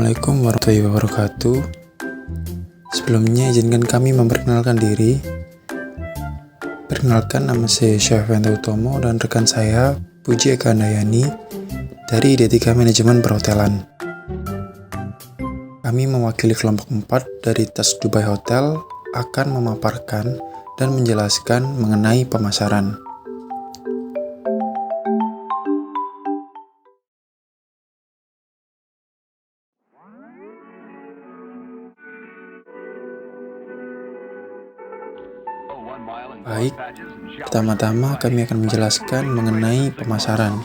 Assalamualaikum warahmatullahi wabarakatuh. Sebelumnya izinkan kami memperkenalkan diri. Perkenalkan, nama saya Syafenda Utomo dan rekan saya Puji Eka Handayani dari Idetika Manajemen Perhotelan. Kami mewakili kelompok 4 dari Tas Dubai Hotel akan memaparkan dan menjelaskan mengenai pemasaran. Baik, pertama-tama kami akan menjelaskan mengenai pemasaran.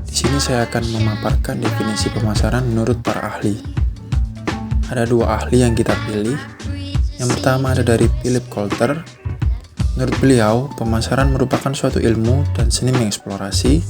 Di sini saya akan memaparkan definisi pemasaran menurut para ahli. Ada dua ahli yang kita pilih. Yang pertama ada dari Philip Kotler. Menurut beliau, pemasaran merupakan suatu ilmu dan seni mengeksplorasi,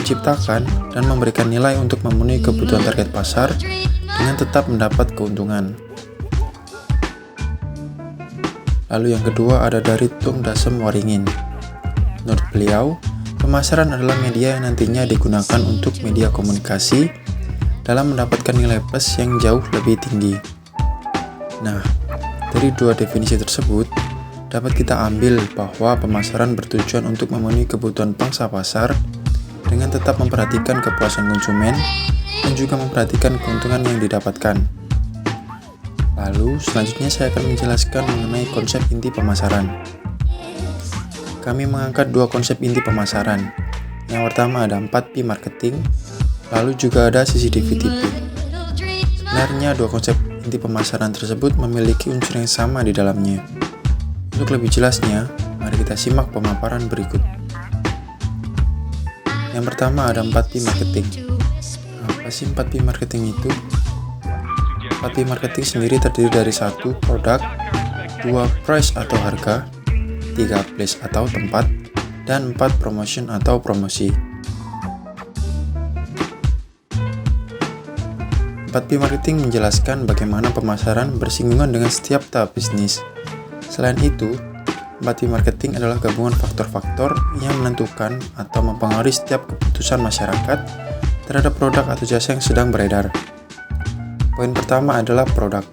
menciptakan, dan memberikan nilai untuk memenuhi kebutuhan target pasar dengan tetap mendapat keuntungan. Lalu yang kedua ada dari Tung Dasem Waringin. Menurut beliau, pemasaran adalah media yang nantinya digunakan untuk media komunikasi dalam mendapatkan nilai plus yang jauh lebih tinggi. Nah, dari dua definisi tersebut, dapat kita ambil bahwa pemasaran bertujuan untuk memenuhi kebutuhan pangsa pasar dengan tetap memperhatikan kepuasan konsumen dan juga memperhatikan keuntungan yang didapatkan. Lalu, selanjutnya saya akan menjelaskan mengenai konsep inti pemasaran. Kami mengangkat dua konsep inti pemasaran. Yang pertama ada 4P marketing, lalu juga ada CCTV-TP. Sebenarnya dua konsep inti pemasaran tersebut memiliki unsur yang sama di dalamnya. Untuk lebih jelasnya, mari kita simak pemaparan berikut. Yang pertama ada 4P marketing. Apa sih 4P marketing itu? 4P marketing sendiri terdiri dari 1. Produk, 2. Price atau harga, 3. Place atau tempat, dan 4. Promotion atau promosi. 4P marketing menjelaskan bagaimana pemasaran bersinggungan dengan setiap tahap bisnis. Selain itu, 4P marketing adalah gabungan faktor-faktor yang menentukan atau mempengaruhi setiap keputusan masyarakat terhadap produk atau jasa yang sedang beredar. Poin pertama adalah produk.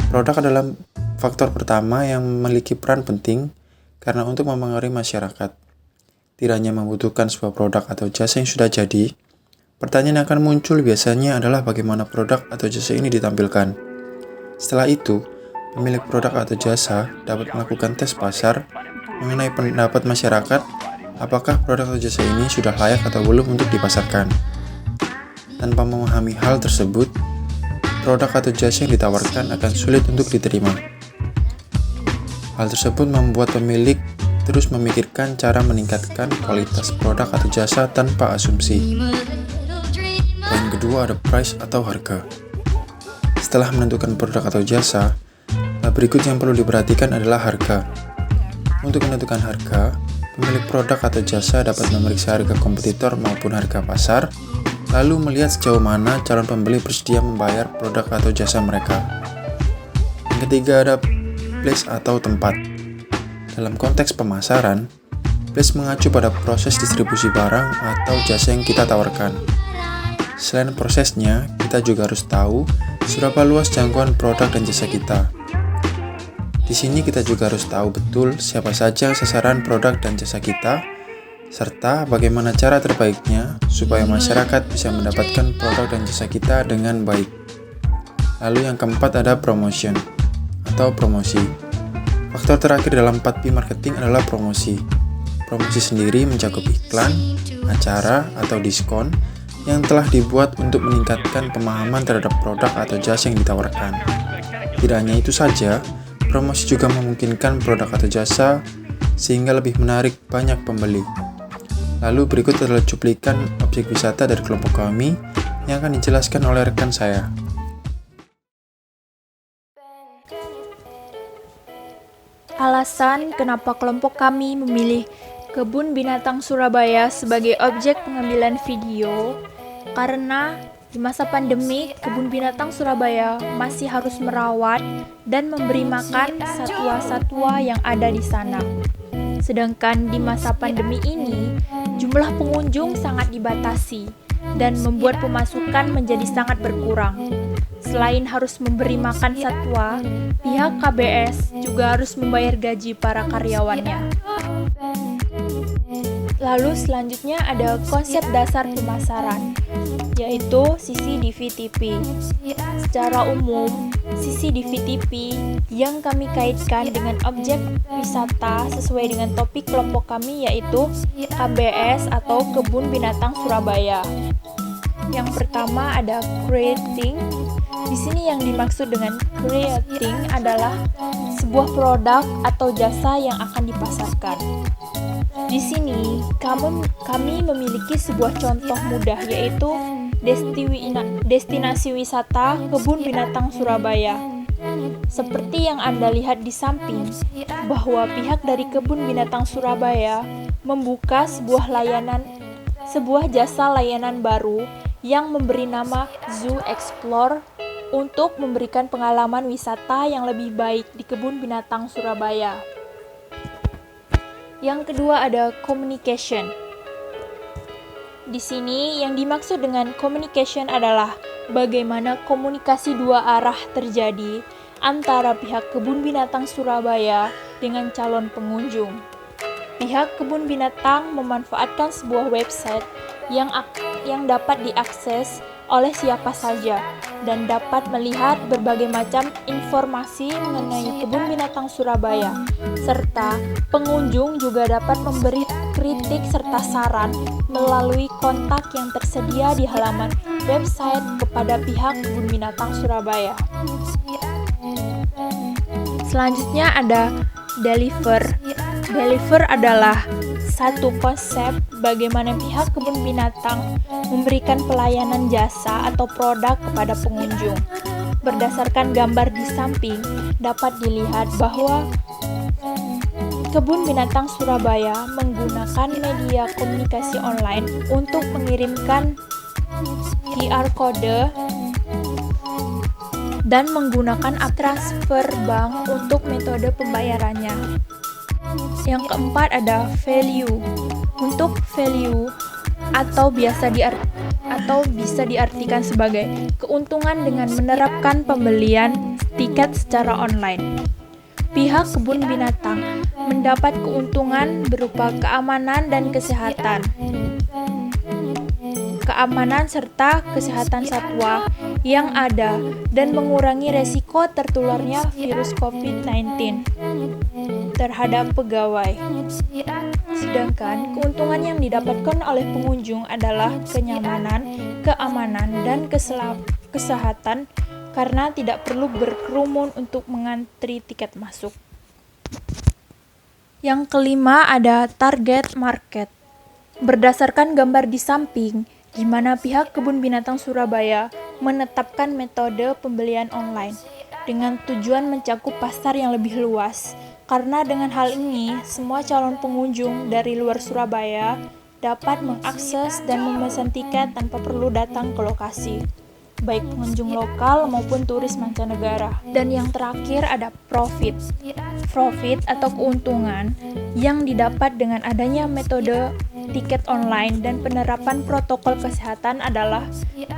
Produk adalah faktor pertama yang memiliki peran penting karena untuk mempengaruhi masyarakat. Tidak hanya membutuhkan sebuah produk atau jasa yang sudah jadi, pertanyaan yang akan muncul biasanya adalah bagaimana produk atau jasa ini ditampilkan. Setelah itu, pemilik produk atau jasa dapat melakukan tes pasar mengenai pendapat masyarakat apakah produk atau jasa ini sudah layak atau belum untuk dipasarkan. Tanpa memahami hal tersebut, produk atau jasa yang ditawarkan akan sulit untuk diterima. Hal tersebut membuat pemilik terus memikirkan cara meningkatkan kualitas produk atau jasa tanpa asumsi. Poin kedua ada price atau harga. Setelah menentukan produk atau jasa, berikut yang perlu diperhatikan adalah harga. Untuk menentukan harga, pemilik produk atau jasa dapat memeriksa harga kompetitor maupun harga pasar, lalu melihat sejauh mana calon pembeli bersedia membayar produk atau jasa mereka. Yang ketiga ada place atau tempat. Dalam konteks pemasaran, place mengacu pada proses distribusi barang atau jasa yang kita tawarkan. Selain prosesnya, kita juga harus tahu seberapa luas jangkauan produk dan jasa kita. Di sini kita juga harus tahu betul siapa saja sasaran produk dan jasa kita, serta bagaimana cara terbaiknya supaya masyarakat bisa mendapatkan produk dan jasa kita dengan baik. Lalu yang keempat ada promotion atau promosi. Faktor terakhir dalam 4P marketing adalah promosi. Promosi sendiri mencakup iklan, acara, atau diskon yang telah dibuat untuk meningkatkan pemahaman terhadap produk atau jasa yang ditawarkan. Tidak hanya itu saja, promosi juga memungkinkan produk atau jasa sehingga lebih menarik banyak pembeli. Lalu berikut adalah cuplikan objek wisata dari kelompok kami yang akan dijelaskan oleh rekan saya. Alasan kenapa kelompok kami memilih Kebun Binatang Surabaya sebagai objek pengambilan video, karena di masa pandemi, Kebun Binatang Surabaya masih harus merawat dan memberi makan satwa-satwa yang ada di sana. Sedangkan di masa pandemi ini, jumlah pengunjung sangat dibatasi dan membuat pemasukan menjadi sangat berkurang. Selain harus memberi makan satwa, pihak KBS juga harus membayar gaji para karyawannya. Lalu selanjutnya ada konsep dasar pemasaran, yaitu sisi DVTP. Secara umum, sisi DVTP yang kami kaitkan dengan objek wisata sesuai dengan topik kelompok kami yaitu KBS atau Kebun Binatang Surabaya. Yang pertama ada creating. Di sini yang dimaksud dengan creating adalah sebuah produk atau jasa yang akan dipasarkan. Di sini kami memiliki sebuah contoh mudah yaitu destinasi wisata Kebun Binatang Surabaya. Seperti yang Anda lihat di samping, bahwa pihak dari Kebun Binatang Surabaya membuka sebuah jasa layanan baru yang memberi nama Zoo Explore untuk memberikan pengalaman wisata yang lebih baik di Kebun Binatang Surabaya. Yang kedua ada communication. Di sini yang dimaksud dengan communication adalah bagaimana komunikasi dua arah terjadi antara pihak Kebun Binatang Surabaya dengan calon pengunjung. Pihak Kebun Binatang memanfaatkan sebuah website yang dapat diakses oleh siapa saja dan dapat melihat berbagai macam informasi mengenai Kebun Binatang Surabaya, serta pengunjung juga dapat memberi kritik serta saran melalui kontak yang tersedia di halaman website kepada pihak Kebun Binatang Surabaya. Selanjutnya ada deliver. Deliver adalah satu konsep bagaimana pihak kebun binatang memberikan pelayanan jasa atau produk kepada pengunjung. Berdasarkan gambar di samping, dapat dilihat bahwa Kebun Binatang Surabaya menggunakan media komunikasi online untuk mengirimkan QR code dan menggunakan transfer bank untuk metode pembayarannya. Yang keempat ada value. Untuk value atau bisa diartikan sebagai keuntungan dengan menerapkan pembelian tiket secara online. Pihak kebun binatang mendapat keuntungan berupa keamanan dan kesehatan. Keamanan serta kesehatan satwa yang ada dan mengurangi resiko tertularnya virus COVID-19 terhadap pegawai. Sedangkan keuntungan yang didapatkan oleh pengunjung adalah kenyamanan, keamanan, dan kesehatan karena tidak perlu berkerumun untuk mengantri tiket masuk. Yang kelima ada target market. Berdasarkan gambar di samping, di mana pihak Kebun Binatang Surabaya menetapkan metode pembelian online dengan tujuan mencakup pasar yang lebih luas. Karena dengan hal ini, semua calon pengunjung dari luar Surabaya dapat mengakses dan memesan tiket tanpa perlu datang ke lokasi, baik pengunjung lokal maupun turis mancanegara. Dan yang terakhir ada profit. Profit atau keuntungan yang didapat dengan adanya metode tiket online dan penerapan protokol kesehatan adalah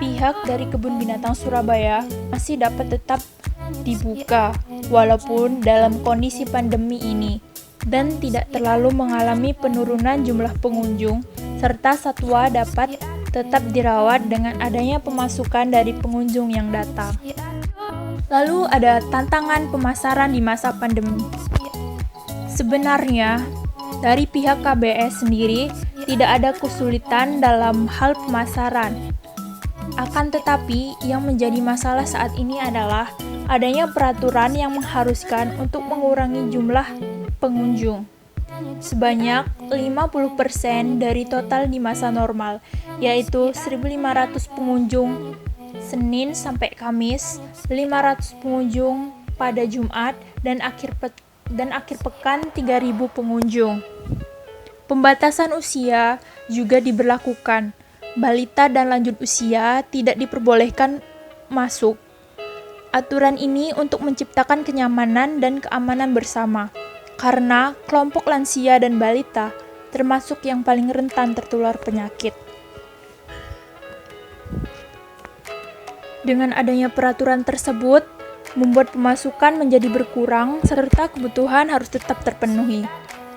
pihak dari Kebun Binatang Surabaya masih dapat tetap dibuka walaupun dalam kondisi pandemi ini dan tidak terlalu mengalami penurunan jumlah pengunjung serta satwa dapat tetap dirawat dengan adanya pemasukan dari pengunjung yang datang. Lalu ada tantangan pemasaran di masa pandemi. Sebenarnya dari pihak KBS sendiri tidak ada kesulitan dalam hal pemasaran. Akan tetapi, yang menjadi masalah saat ini adalah adanya peraturan yang mengharuskan untuk mengurangi jumlah pengunjung sebanyak 50% dari total di masa normal, yaitu 1.500 pengunjung Senin sampai Kamis, 500 pengunjung pada Jumat, dan akhir pekan 3.000 pengunjung. Pembatasan usia juga diberlakukan. Balita dan lanjut usia tidak diperbolehkan masuk. Aturan ini untuk menciptakan kenyamanan dan keamanan bersama, karena kelompok lansia dan balita termasuk yang paling rentan tertular penyakit. Dengan adanya peraturan tersebut, membuat pemasukan menjadi berkurang serta kebutuhan harus tetap terpenuhi.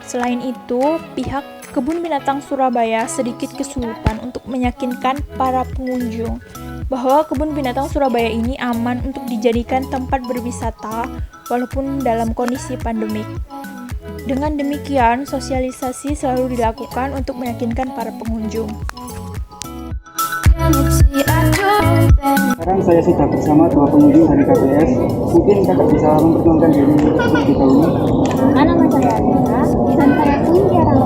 Selain itu, pihak Kebun Binatang Surabaya sedikit kesulitan untuk meyakinkan para pengunjung bahwa Kebun Binatang Surabaya ini aman untuk dijadikan tempat berwisata walaupun dalam kondisi pandemik. Dengan demikian, sosialisasi selalu dilakukan untuk meyakinkan para pengunjung. Sekarang saya sudah bersama dua pengunjung dari KBS. Mungkin kakak bisa memperkenalkan diri terlebih dahulu. Nama saya Adela dan saya Tiara.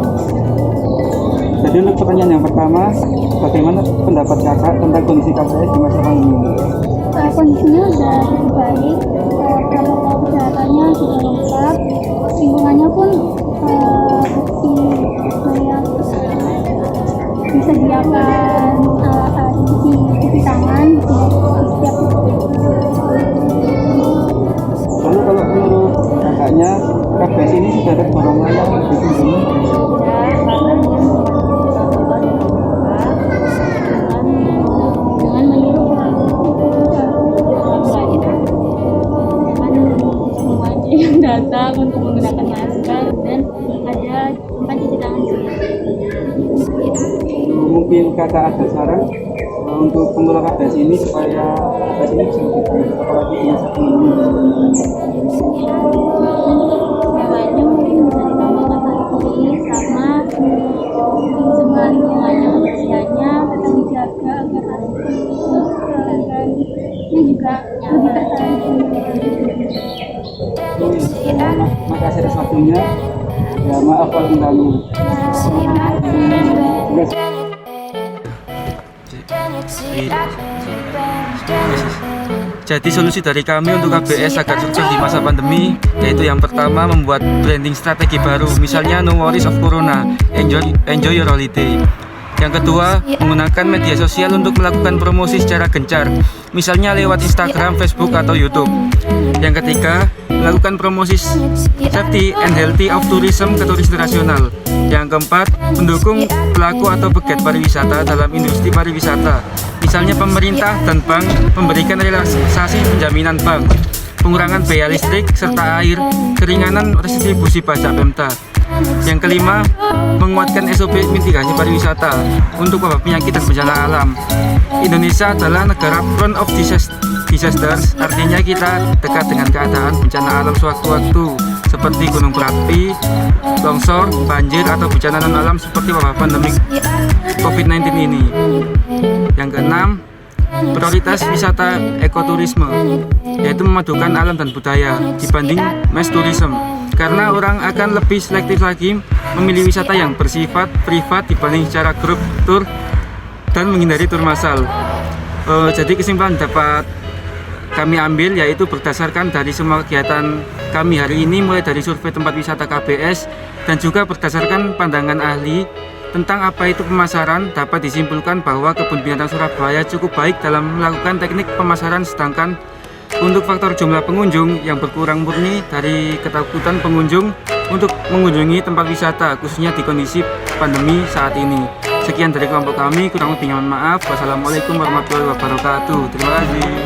Jadi untuk pertanyaan yang pertama, bagaimana pendapat kakak tentang kondisi KBS di masa pandemi? Kondisinya sudah cukup baik, protokol kesehatannya sudah lengkap, lingkungannya pun bersih, banyak disediakan cuci tangan di setiap Lalu kalau menurut kakaknya, KBS ini sudah tergolong layak dikunjungi? dengan meniru semuanya yang datang untuk menggunakan masker dan ada tempat cuci tangan. Mungkin kakak ada saran untuk pengelola KBS ini supaya KBS ini bisa lebih baik, apalagi di masa pandemi. Hewannya mungkin bisa ditambahkan lagi sama mungkin semua lingkungannya kebersihannya tetap dijaga agar ini juga lebih tertantang. Terima kasih atas waktunya. Ya maaf kalau mengganggu. Jadi solusi dari kami untuk KBS agar sukses di masa pandemi yaitu yang pertama membuat branding strategi baru, misalnya no worries of corona, enjoy your holiday. Yang kedua, menggunakan media sosial untuk melakukan promosi secara gencar, misalnya lewat Instagram, Facebook, atau YouTube. Yang ketiga, melakukan promosi safety and healthy of tourism ke turis internasional. Yang keempat, mendukung pelaku atau pegiat pariwisata dalam industri pariwisata, misalnya pemerintah dan bank memberikan relaksasi penjaminan bank, pengurangan biaya listrik serta air, keringanan restribusi pajak Pemda. Yang kelima, menguatkan SOP mitigasi pariwisata untuk wabah penyakit dan bencana alam. Indonesia adalah negara prone of disasters, artinya kita dekat dengan keadaan bencana alam sewaktu-waktu seperti gunung berapi, longsor, banjir, atau bencana non-alam seperti wabah pandemi COVID-19 ini. Yang keenam, prioritas wisata ekoturisme, yaitu memadukan alam dan budaya dibanding mass tourism, karena orang akan lebih selektif lagi memilih wisata yang bersifat privat dibanding secara grup tour dan menghindari tur massal. Jadi kesimpulan dapat kami ambil yaitu berdasarkan dari semua kegiatan kami hari ini, mulai dari survei tempat wisata KBS dan juga berdasarkan pandangan ahli tentang apa itu pemasaran, dapat disimpulkan bahwa Kebun Binatang Surabaya cukup baik dalam melakukan teknik pemasaran, sedangkan untuk faktor jumlah pengunjung yang berkurang murni dari ketakutan pengunjung untuk mengunjungi tempat wisata, khususnya di kondisi pandemi saat ini. Sekian dari kelompok kami, kurang lebihnya mohon maaf. Wassalamualaikum warahmatullahi wabarakatuh. Terima kasih.